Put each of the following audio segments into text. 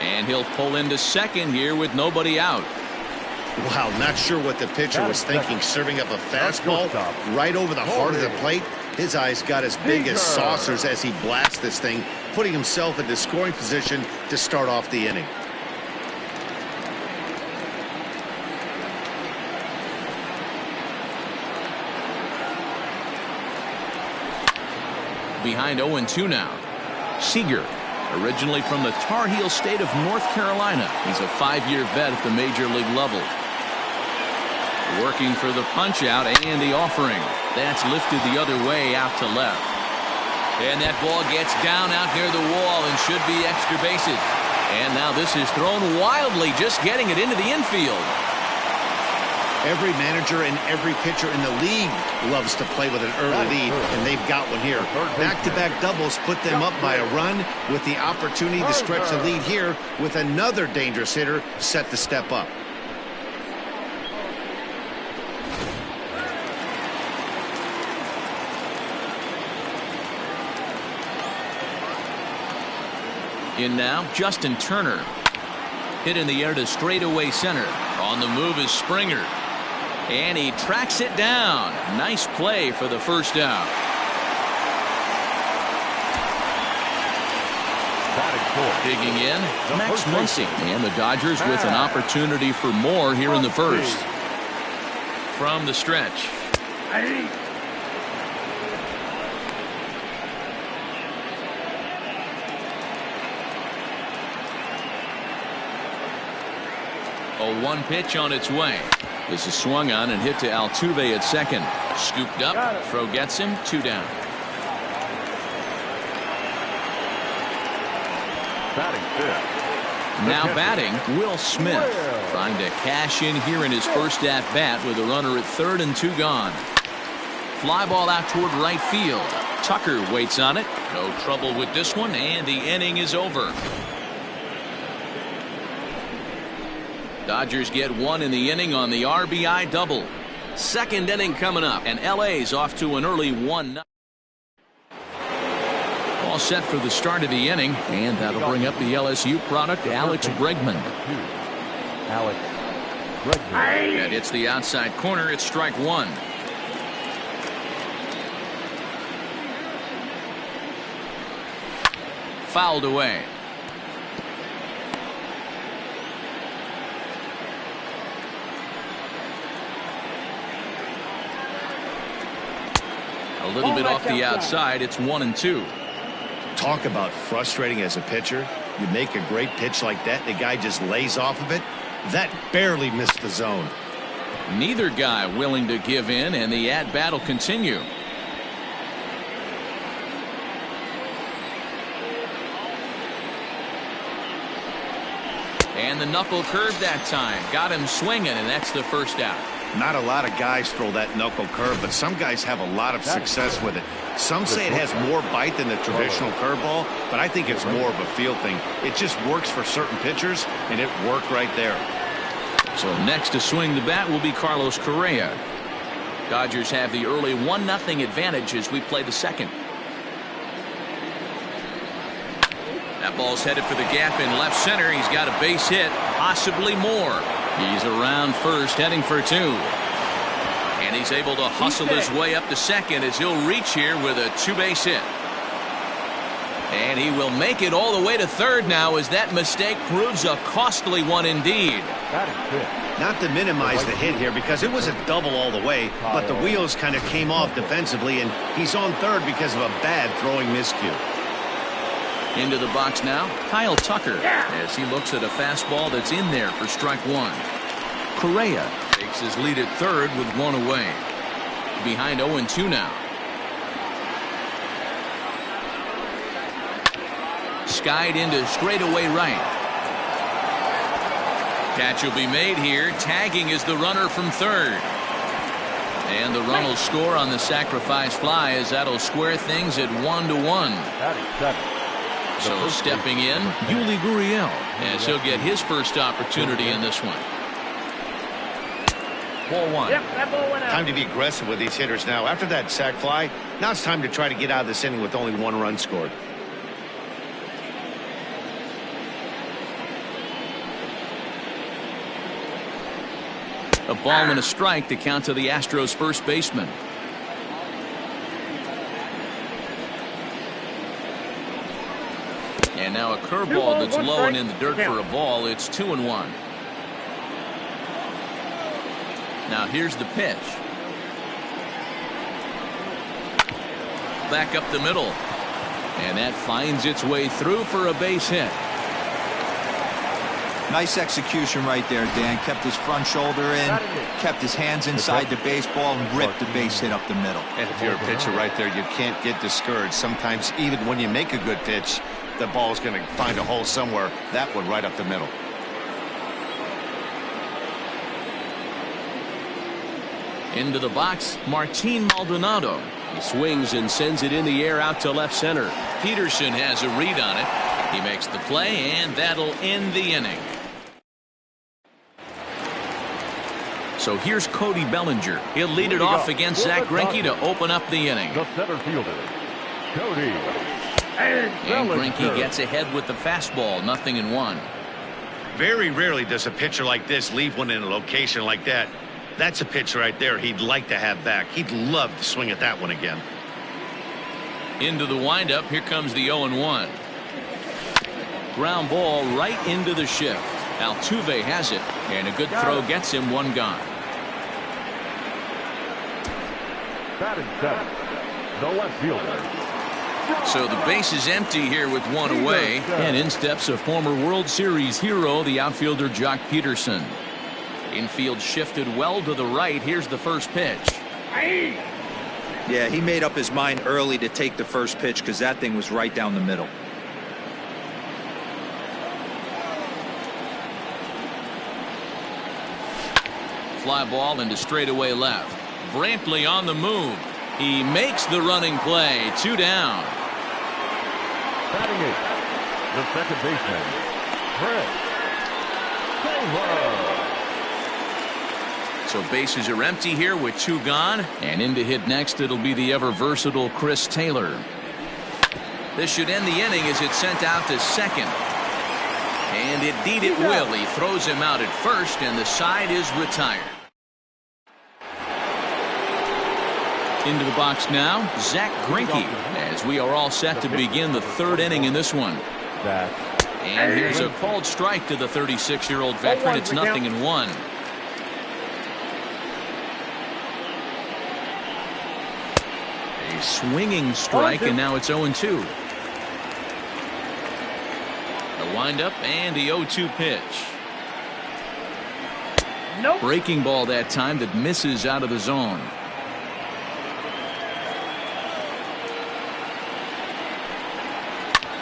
And he'll pull into second here with nobody out. Wow, not sure what the pitcher was thinking, serving up a fastball right over the heart of the plate. His eyes got as big as saucers as he blasts this thing, putting himself into scoring position to start off the inning. Behind 0-2 now. Seager, originally from the Tar Heel state of North Carolina. He's a 5-year vet at the major league level. Working for the punch out and the offering. That's lifted the other way out to left. And that ball gets down out near the wall and should be extra bases. And now this is thrown wildly, just getting it into the infield. Every manager and every pitcher in the league loves to play with an early lead, and they've got one here. Back-to-back doubles put them up by a run with the opportunity to stretch the lead here with another dangerous hitter set to step up. In now, Justin Turner. Hit in the air to straightaway center. On the move is Springer. And he tracks it down. Nice play for the first out. Digging in, Max Muncy. And the Dodgers with an opportunity for more here in the first. From the stretch. A 1 pitch on its way. This is swung on and hit to Altuve at second. Scooped up. Throw gets him. 2 down. Now batting, Will Smith. Trying to cash in here in his first at bat with a runner at third and 2 gone. Fly ball out toward right field. Tucker waits on it. No trouble with this one, and the inning is over. Dodgers get 1 in the inning on the RBI double. Second inning coming up, and LA's off to an early 1-0. All set for the start of the inning, and that'll bring up the LSU product, Alex Bregman. And it's the outside corner. It's strike 1. Fouled away. A little bit off the outside. It's 1-2. Talk about frustrating as a pitcher. You make a great pitch like that, the guy just lays off of it. That barely missed the zone. Neither guy willing to give in, and the at-bat will continue. And the knuckle curve that time. Got him swinging, and that's the first out. Not a lot of guys throw that knuckle curve, but some guys have a lot of success with it. Some say it has more bite than the traditional curveball, but I think it's more of a feel thing. It just works for certain pitchers, and it worked right there. So next to swing the bat will be Carlos Correa. Dodgers have the early 1-0 advantage as we play the second. That ball's headed for the gap in left center. He's got a base hit, possibly more. He's around first, heading for 2. And he's able to hustle his way up to second as he'll reach here with a 2-base hit. And he will make it all the way to third now as that mistake proves a costly one indeed. Not to minimize the hit here because it was a double all the way, but the wheels kind of came off defensively, and he's on third because of a bad throwing miscue. Into the box now, Kyle Tucker, as he looks at a fastball that's in there for strike 1. Correa takes his lead at third with 1 away. Behind 0-2 now. Skied into straightaway right. Catch will be made here. Tagging is the runner from third. And the run will score on the sacrifice fly as that'll square things at 1-1. So stepping in, Yuli Gurriel, as he'll get his first opportunity in this one. Ball 1. Time to be aggressive with these hitters now. After that sac fly, now it's time to try to get out of this inning with only 1 run scored. A ball and a strike to count to the Astros first baseman. And now a curveball that's low and in the dirt for a ball. It's 2-1. Now here's the pitch. Back up the middle. And that finds its way through for a base hit. Nice execution right there, Dan. Kept his front shoulder in, kept his hands inside the baseball, and ripped the base hit up the middle. And if you're a pitcher right there, you can't get discouraged. Sometimes even when you make a good pitch, the ball's going to find a hole somewhere. That one right up the middle. Into the box, Martin Maldonado. He swings and sends it in the air out to left center. Peterson has a read on it. He makes the play, and that'll end the inning. So here's Cody Bellinger. He'll lead it off against Zach Greinke to open up the inning. The center fielder, Cody. And Greinke gets ahead with the fastball, 0-1. Very rarely does a pitcher like this leave one in a location like that. That's a pitch right there he'd like to have back. He'd love to swing at that one again. Into the windup. Here comes the 0-1. Ground ball right into the shift. Altuve has it, and a good throw gets him one gone. Batting seventh, the left fielder. So the base is empty here with one away, and in steps a former World Series hero, the outfielder Jock Peterson. Infield shifted well to the right. Here's the first pitch. Yeah, he made up his mind early to take the first pitch because that thing was right down the middle. Fly ball into straightaway left. Brantley on the move. He makes the running play. 2 down. Batting eighth, the second baseman, Chris Taylor. So bases are empty here with 2 gone. And in to hit next, it'll be the ever-versatile Chris Taylor. This should end the inning as it's sent out to second. And indeed it will. He throws him out at first, and the side is retired. Into the box now, Zach Greinke, as we are all set to begin the third inning in this one. And here's a called strike to the 36-year-old veteran. It's 0-1. A swinging strike, and now it's 0-2. The windup and the 0-2 pitch. Breaking ball that time that misses out of the zone.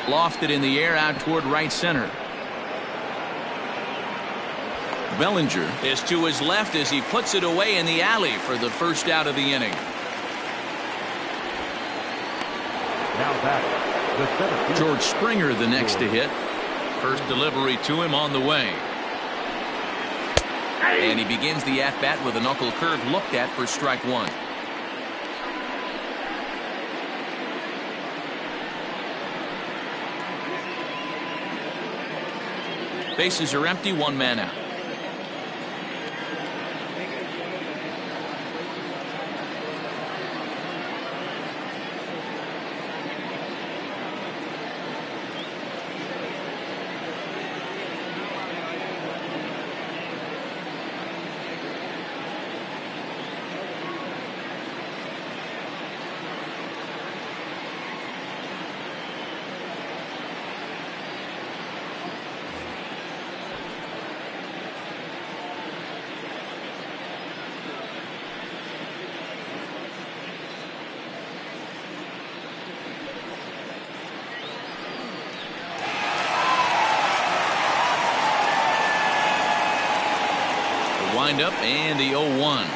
Lofted in the air out toward right center. Bellinger is to his left as he puts it away in the alley for the first out of the inning. Now back, the center fielder, George Springer the next to hit. First delivery to him on the way. And he begins the at-bat with a knuckle curve looked at for strike 1. Bases are empty, 1 man out. Wind up and the 0-1.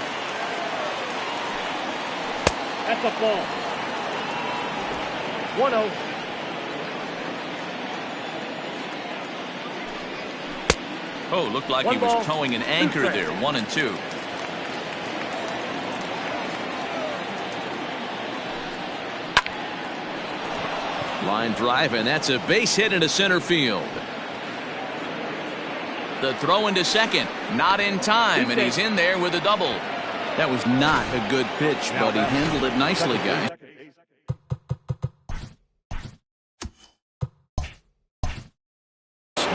That's a ball. 1-0. Oh, looked like he was towing an anchor there. 1-2. Line drive, and that's a base hit into center field. The throw into second, not in time, and he's in there with a double. That was not a good pitch, but he handled it nicely, guys.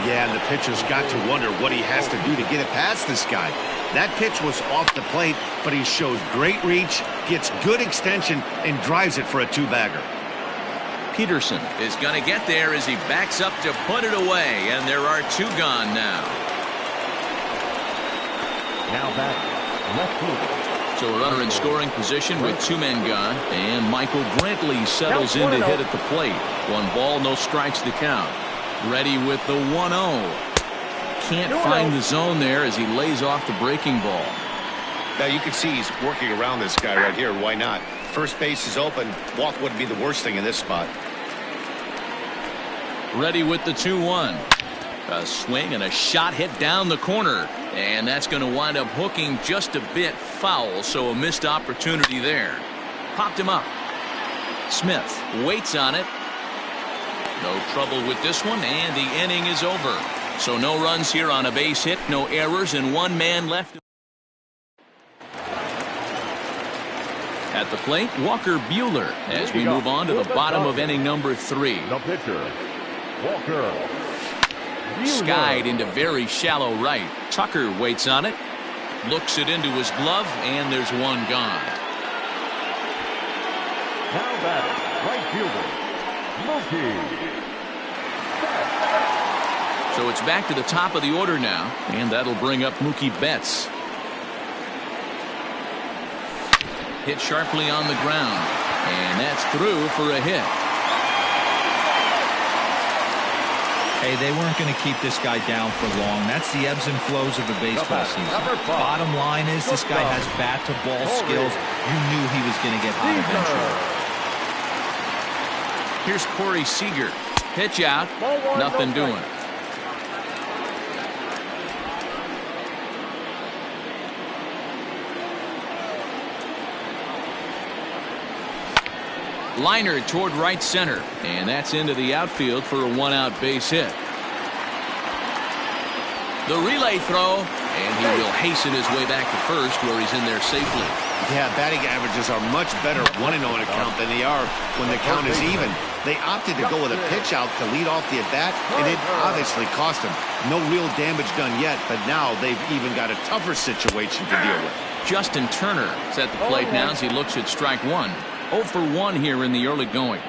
Yeah, and the pitcher's got to wonder what he has to do to get it past this guy. That pitch was off the plate, but he shows great reach, gets good extension, and drives it for a two-bagger. Peterson is going to get there as he backs up to put it away, and there are two gone now. Now back, left field. So a runner in scoring position with two men gone, and Michael Brantley settles in to hit at the plate. 1 ball, no strikes the count. Ready with the 1-0. Can't find the zone there as he lays off the breaking ball. Now you can see he's working around this guy right here. Why not? First base is open. Walk wouldn't be the worst thing in this spot. Ready with the 2-1. A swing and a shot hit down the corner. And that's going to wind up hooking just a bit foul, so a missed opportunity there. Popped him up. Smith waits on it. No trouble with this one, and the inning is over. So no runs here on a base hit, no errors, and 1 man left. At the plate, Walker Buehler as we move on to the bottom of inning number 3. The pitcher, Walker. Skied into very shallow right. Tucker waits on it. Looks it into his glove, and there's 1 gone. Now batting, right fielder, Mookie. So it's back to the top of the order now, and that'll bring up Mookie Betts. Hit sharply on the ground, and that's through for a hit. Hey, they weren't going to keep this guy down for long. That's the ebbs and flows of a baseball season. Bottom line is this guy has bat-to-ball skills. You knew he was going to get hot eventually. Here's Corey Seager. Pitch out. Nothing doing. Liner toward right center, and that's into the outfield for a 1-out base hit. The relay throw, and he will hasten his way back to first, where he's in there safely. Yeah, batting averages are much better 1-0 in a count than they are when the count is even. They opted to go with a pitch out to lead off the at-bat, and it obviously cost them. No real damage done yet, but now they've even got a tougher situation to deal with. Justin Turner is at the plate now as he looks at strike 1. 0 for 1 here in the early going.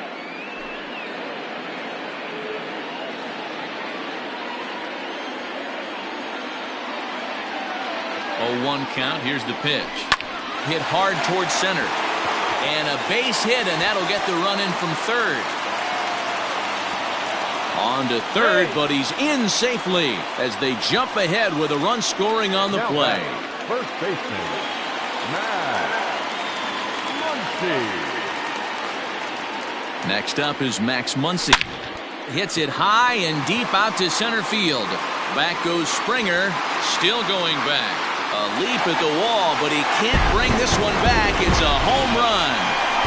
Oh, 1 count. Here's the pitch. Hit hard towards center. And a base hit, and that'll get the run in from third. On to third, but he's in safely as they jump ahead with a run scoring on the play. First baseman, Muncy. Next up is Max Muncy. Hits it high and deep out to center field. Back goes Springer, still going back. A leap at the wall, but he can't bring this one back. It's a home run.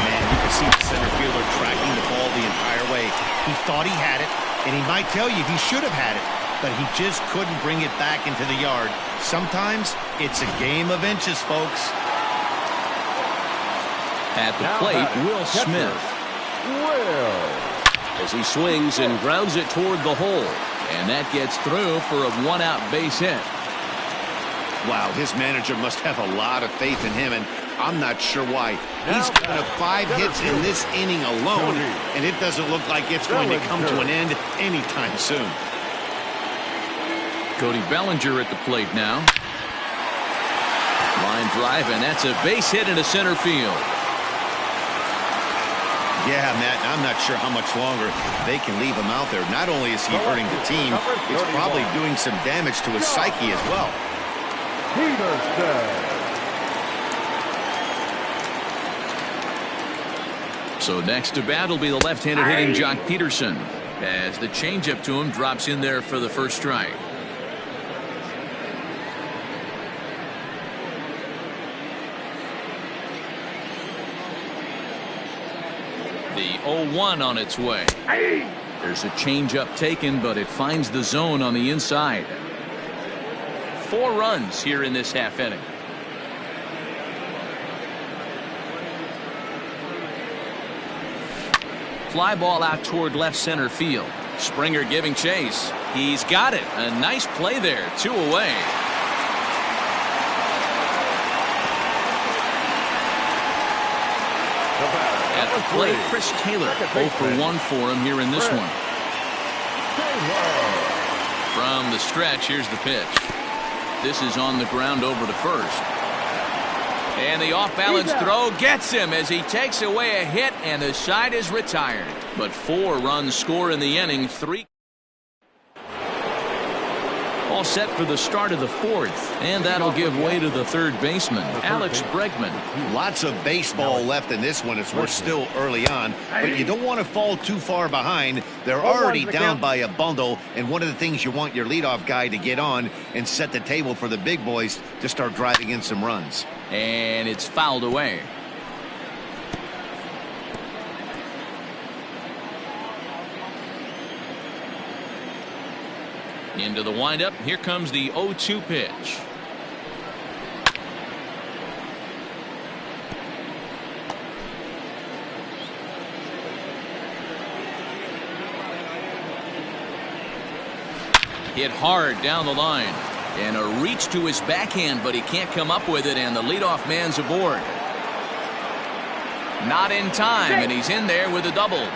Man, you can see the center fielder tracking the ball the entire way. He thought he had it, and he might tell you he should have had it, but he just couldn't bring it back into the yard. Sometimes it's a game of inches, folks. At the plate, Will Smith. As he swings and grounds it toward the hole, and that gets through for a 1-out base hit. Wow, his manager must have a lot of faith in him, and I'm not sure why. He's given up 5 hits in this inning alone, and it doesn't look like it's going to come to an end anytime soon. Cody Bellinger at the plate now. Line drive, and that's a base hit into center field. Yeah, Matt, I'm not sure how much longer they can leave him out there. Not only is he hurting the team, it's probably doing some damage to his psyche as well. So next to bat will be the left-handed hitting Jock Peterson, as the changeup to him drops in there for the first strike. The 0-1 on its way. There's a changeup taken, but it finds the zone on the inside. 4 runs here in this half inning. Fly ball out toward left center field. Springer giving chase. He's got it. A nice play there. 2 away. At the plate, Chris Taylor. 0 for 1 for him here in this one. From the stretch, here's the pitch. This is on the ground over to first. And the off-balance throw gets him as he takes away a hit, and the side is retired. But 4 runs score in the inning. 3 all set for the start of the 4th, and that'll give way to the third baseman, Alex Bregman. Lots of baseball left in this one as we're still early on, but you don't want to fall too far behind. They're already down by a bundle, and one of the things you want your leadoff guy to get on and set the table for the big boys to start driving in some runs. And it's fouled away. Into the windup. Here comes the 0-2 pitch. Hit hard down the line. And a reach to his backhand, but he can't come up with it, and the leadoff man's aboard. Not in time, and he's in there with a double.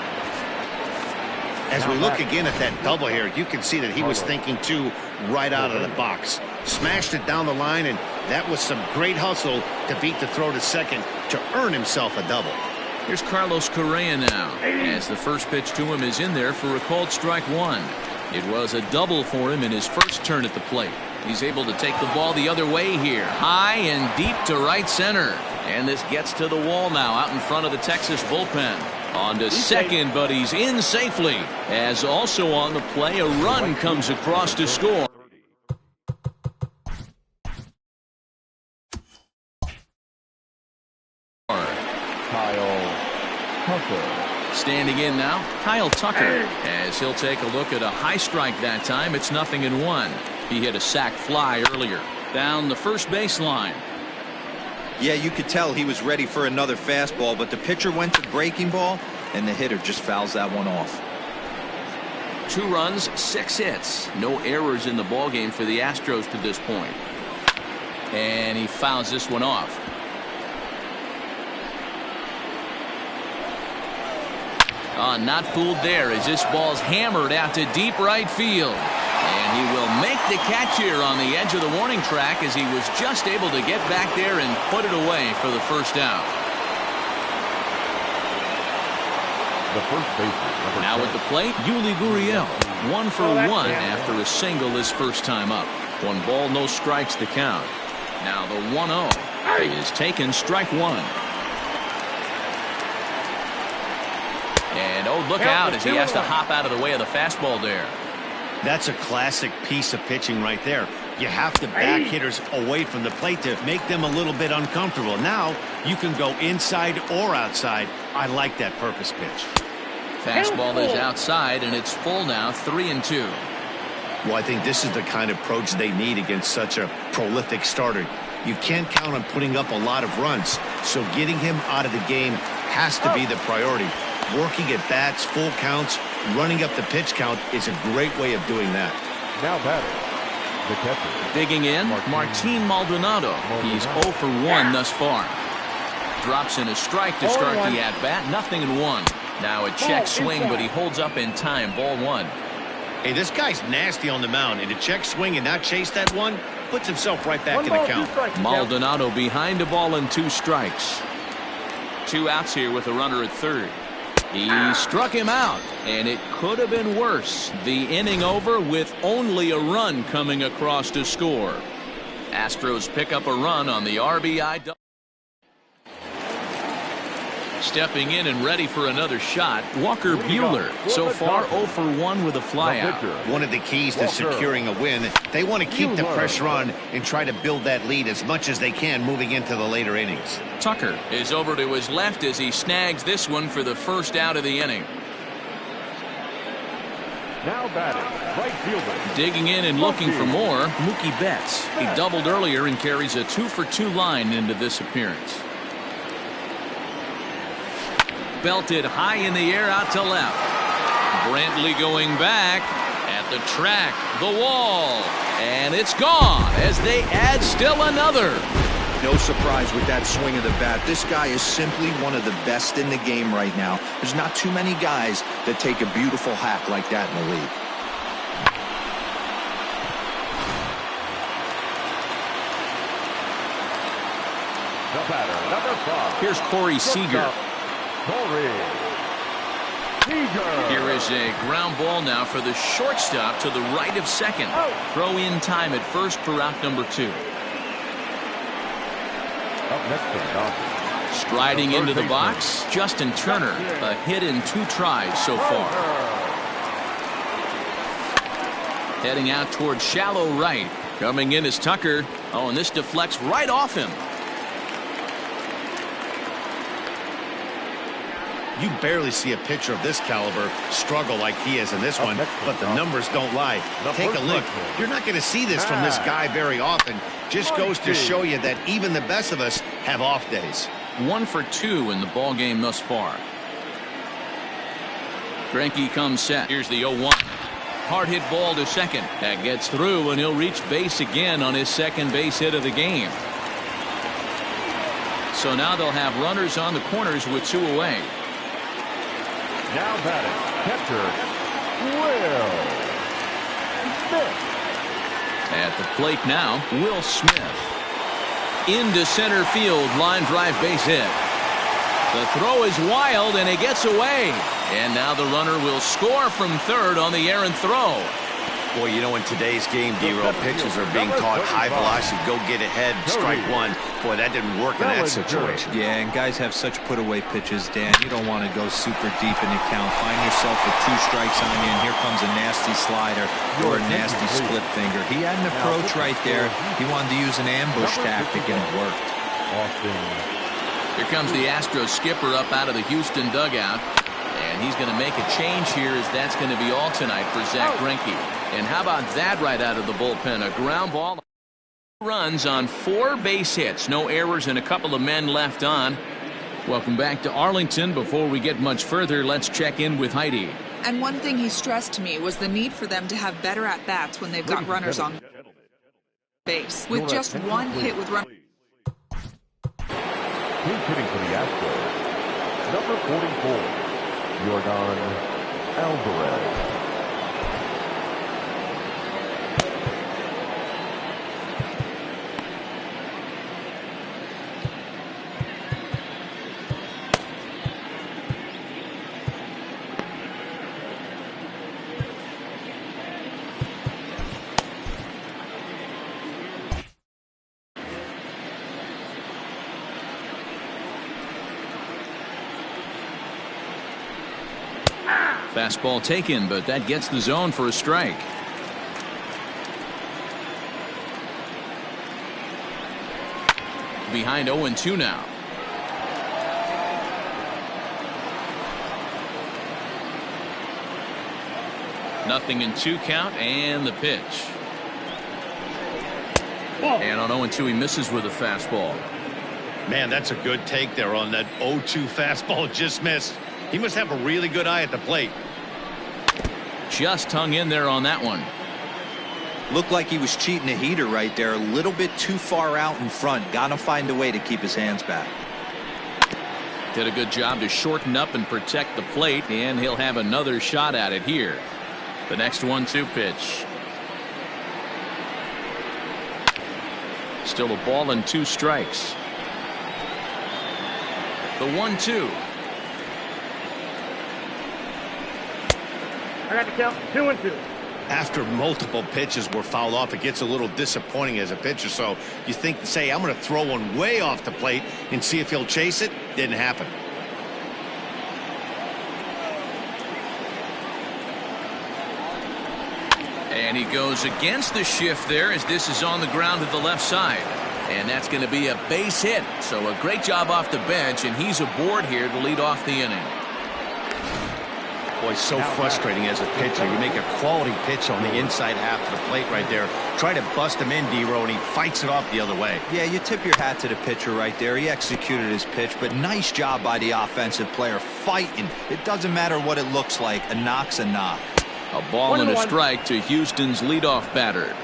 As we look again at that double here, you can see that he was thinking too right out of the box. Smashed it down the line, and that was some great hustle to beat the throw to second to earn himself a double. Here's Carlos Correa now, as the first pitch to him is in there for a called strike 1. It was a double for him in his first turn at the plate. He's able to take the ball the other way here, high and deep to right center. And this gets to the wall now out in front of the Texas bullpen. On to second, but he's in safely. As also on the play, a run comes across to score. Standing in now, Kyle Tucker, as he'll take a look at a high strike that time. It's 0-1. He hit a sac fly earlier. Down the first baseline. Yeah, you could tell he was ready for another fastball, but the pitcher went to breaking ball, and the hitter just fouls that one off. 2 runs, 6 hits. No errors in the ballgame for the Astros to this point. And he fouls this one off. Not fooled there as this ball's hammered out to deep right field. And he will make the catch here on the edge of the warning track as he was just able to get back there and put it away for the first out. The first baseman. Now at the plate, Yuli Gurriel. 1 for 1 after a single his first time up. 1 ball, no strikes to count. Now the 1-0 is taken, strike 1. And look out as he has to hop out of the way of the fastball there. That's a classic piece of pitching right there. You have to back hitters away from the plate to make them a little bit uncomfortable. Now you can go inside or outside. I like that purpose pitch. Fastball is outside, and it's full now, 3-2. Well, I think this is the kind of approach they need against such a prolific starter. You can't count on putting up a lot of runs, so getting him out of the game has to be the priority. Working at bats, full counts, running up the pitch count is a great way of doing that. Now batting, the catcher. Digging in, Martin Maldonado. He's 0 for 1 thus far. Drops in a strike to start the at-bat, 0-1. Now a check swing, but he holds up in time, ball 1. Hey, this guy's nasty on the mound, and to check swing and not chase that one puts himself right back in the count. Maldonado behind a ball and 2 strikes. 2 outs here with a runner at third. He struck him out, and it could have been worse. The inning over with only a run coming across to score. Astros pick up a run on the RBI double. Stepping in and ready for another shot, Walker Buehler. So far 0 for 1 with a flyout. One of the keys to securing a win, they want to keep the pressure on and try to build that lead as much as they can moving into the later innings. Tucker is over to his left as he snags this one for the first out of the inning. Now batting, right fielder. Digging in and looking for more, Mookie Betts. He doubled earlier and carries a 2-for-2 line into this appearance. Belted high in the air out to left. Brantley going back at the track, the wall, and it's gone as they add still another. No surprise with that swing of the bat. This guy is simply one of the best in the game right now. There's not too many guys that take a beautiful hack like that in the league. The batter, number 5. Here's Corey Seager. Corey Seager. Here is a ground ball now for the shortstop to the right of second. Throw in time at first for out number 2. Up next to Dodgers. Striding into the box, Justin Turner. A hit in 2 tries so far. Heading out towards shallow right. Coming in is Tucker. Oh, and this deflects right off him. You barely see a pitcher of this caliber struggle like he is in this one, but the numbers don't lie. Take a look. You're not going to see this from this guy very often. Just goes to show you that even the best of us have off days. 1 for 2 in the ball game thus far. Greinke comes set. Here's the 0-1. Hard hit ball to second. That gets through, and he'll reach base again on his second base hit of the game. So now they'll have runners on the corners with 2 away. Now batting, catcher Will Smith. At the plate now, Will Smith. Into center field, line drive base hit. The throw is wild, and it gets away. And now the runner will score from third on the errant throw. Boy, you know, in today's game, D-Roll, pitches are being caught high velocity. Go get ahead, strike one. Boy, that didn't work in that situation. Yeah, and guys have such put-away pitches, Dan. You don't want to go super deep in the count. Find yourself with 2 strikes on you, and here comes a nasty slider or a nasty split finger. He had an approach right there. He wanted to use an ambush tactic, and it worked. Here comes the Astros skipper up out of the Houston dugout. And he's going to make a change here, as that's going to be all tonight for Zach Greinke. And how about that right out of the bullpen? A ground ball. Runs on 4 base hits. No errors and a couple of men left on. Welcome back to Arlington. Before we get much further, let's check in with Heidi. And one thing he stressed to me was the need for them to have better at-bats when they've got runners on base. With just 1 hit with runners. He's hitting for the Astros. Number 44. Jordan Alvarez. Fastball taken, but that gets the zone for a strike. Behind 0-2 now. Nothing in 2 count, and the pitch. And on 0-2 he misses with a fastball. Man, that's a good take there on that 0-2 fastball. Just missed. He must have a really good eye at the plate. Just hung in there on that one. Looked like he was cheating a heater right there. A little bit too far out in front. Got to find a way to keep his hands back. Did a good job to shorten up and protect the plate, and he'll have another shot at it here. The next 1-2 pitch. Still a ball and 2 strikes. The 1-2. I got to count 2-2. After multiple pitches were fouled off, it gets a little disappointing as a pitcher. So you think, say, I'm going to throw one way off the plate and see if he'll chase it. Didn't happen. And he goes against the shift there, as this is on the ground to the left side. And that's going to be a base hit. So a great job off the bench, and he's aboard here to lead off the inning. Boy, so frustrating as a pitcher. You make a quality pitch on the inside half of the plate right there. Try to bust him in, D-Row, and he fights it off the other way. Yeah, you tip your hat to the pitcher right there. He executed his pitch, but nice job by the offensive player fighting. It doesn't matter what it looks like. A knock's a knock. A ball and a strike to Houston's leadoff batter.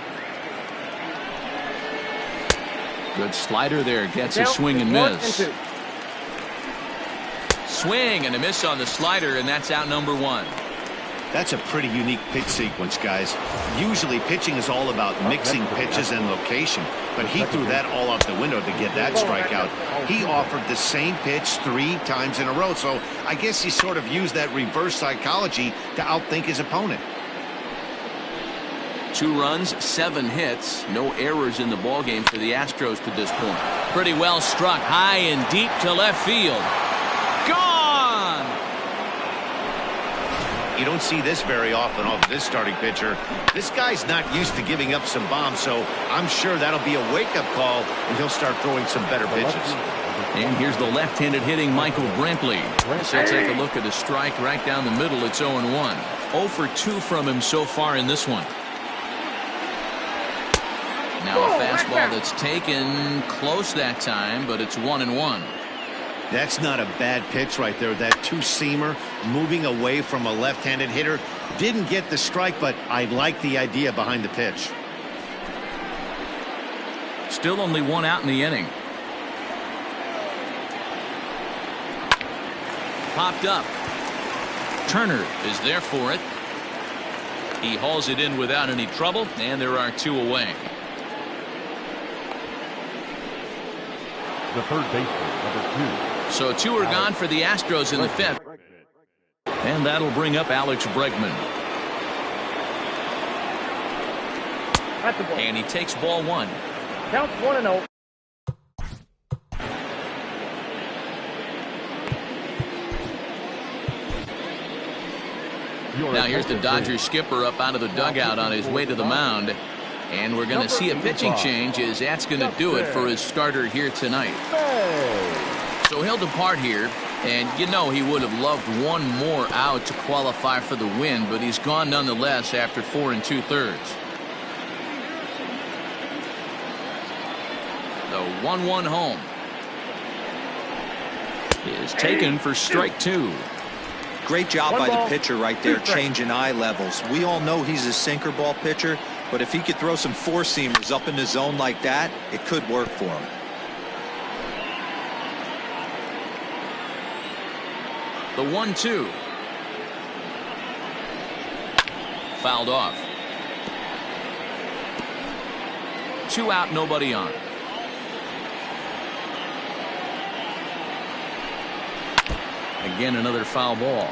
Good slider there. Gets a swing and miss. Swing and a miss on the slider, and that's out number one. That's a pretty unique pitch sequence, guys. Usually pitching is all about mixing pitches and location, but he threw that all out the window to get that strikeout. He offered the same pitch 3 times in a row, so I guess he sort of used that reverse psychology to outthink his opponent. 2 runs, 7 hits, no errors in the ballgame for the Astros to this point. Pretty well struck high and deep to left field. Gone! You don't see this very often off this starting pitcher. This guy's not used to giving up some bombs, so I'm sure that'll be a wake-up call, and he'll start throwing some better pitches. And here's the left-handed hitting Michael Brantley. So take a look at a strike right down the middle. It's 0-1. 0 for 2 from him so far in this one. Now a fastball that's taken close that time, but it's 1-1. That's not a bad pitch right there. That 2-seamer moving away from a left-handed hitter. Didn't get the strike, but I like the idea behind the pitch. Still only 1 out in the inning. Popped up. Turner is there for it. He hauls it in without any trouble, and there are 2 away. The third baseman, number 2. So 2 are gone for the Astros in the 5th. And that'll bring up Alex Bregman. And he takes ball 1. Counts 1-0. Now here's the Dodgers skipper up out of the dugout on his way to the mound. And we're going to see a pitching change, as that's going to do it for his starter here tonight. So he'll depart here, and you know he would have loved 1 more out to qualify for the win, but he's gone nonetheless after 4 2/3. The 1-1 home is taken for strike 2. Great job by the pitcher right there, changing eye levels. We all know he's a sinker ball pitcher, but if he could throw some 4-seamers up in the zone like that, it could work for him. The 1-2. Fouled off. 2 out, nobody on. Again, another foul ball.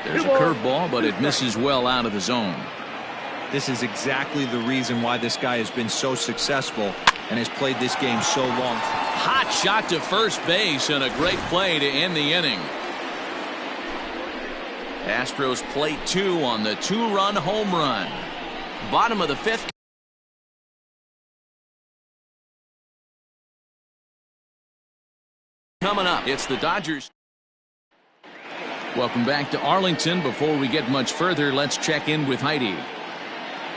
There's a curveball, but it misses well out of the zone. This is exactly the reason why this guy has been so successful and has played this game so long. Hot shot to first base and a great play to end the inning. Astros plate 2 on the 2-run home run. Bottom of the 5th. Coming up, it's the Dodgers. Welcome back to Arlington. Before we get much further, let's check in with Heidi.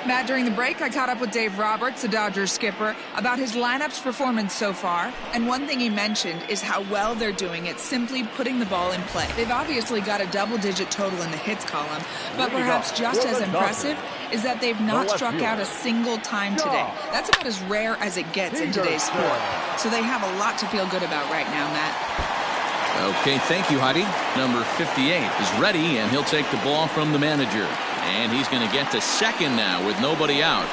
Matt, during the break, I caught up with Dave Roberts, the Dodgers skipper, about his lineup's performance so far. And one thing he mentioned is how well they're doing at simply putting the ball in play. They've obviously got a double-digit total in the hits column, but perhaps just as impressive is that they've not struck out a single time today. That's about as rare as it gets in today's sport. So they have a lot to feel good about right now, Matt. Okay, thank you, Heidi. Number 58 is ready, and he'll take the ball from the manager. And he's going to get to second now with nobody out.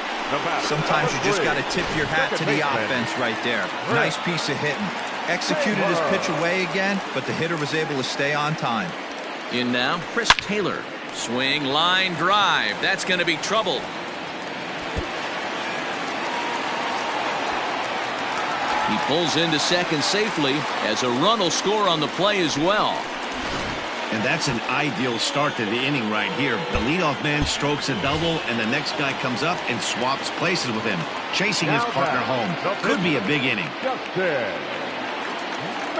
Sometimes you just got to tip your hat to the offense right there. Nice piece of hitting. Executed his pitch away again, but the hitter was able to stay on time. In now, Chris Taylor. Swing, line, drive. That's going to be trouble. He pulls into second safely as a run will score on the play as well. And that's an ideal start to the inning right here. The leadoff man strokes a double, and the next guy comes up and swaps places with him, chasing his partner home. Could be a big inning.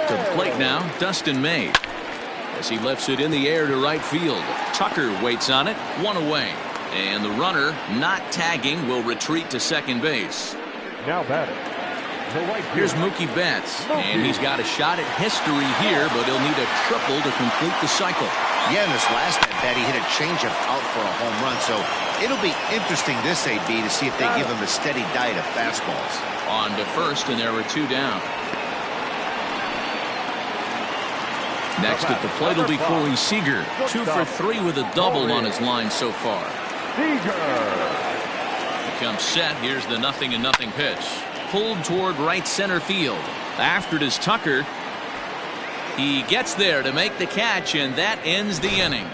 To the plate now, Dustin May. As he lifts it in the air to right field. Tucker waits on it, 1 away. And the runner, not tagging, will retreat to second base. Now batting. Here's Mookie Betts, and he's got a shot at history here, but he'll need a triple to complete the cycle. Yeah, in this last at bat, he hit a changeup out for a home run, so it'll be interesting this AB to see if they give him a steady diet of fastballs. On to first, and there were 2 down. Next at the plate will be Corey Seager, 2 for 3 with a double on his line so far. He comes set. Here's the 0-0 pitch. Pulled toward right center field. After it is Tucker. He gets there to make the catch, and that ends the inning.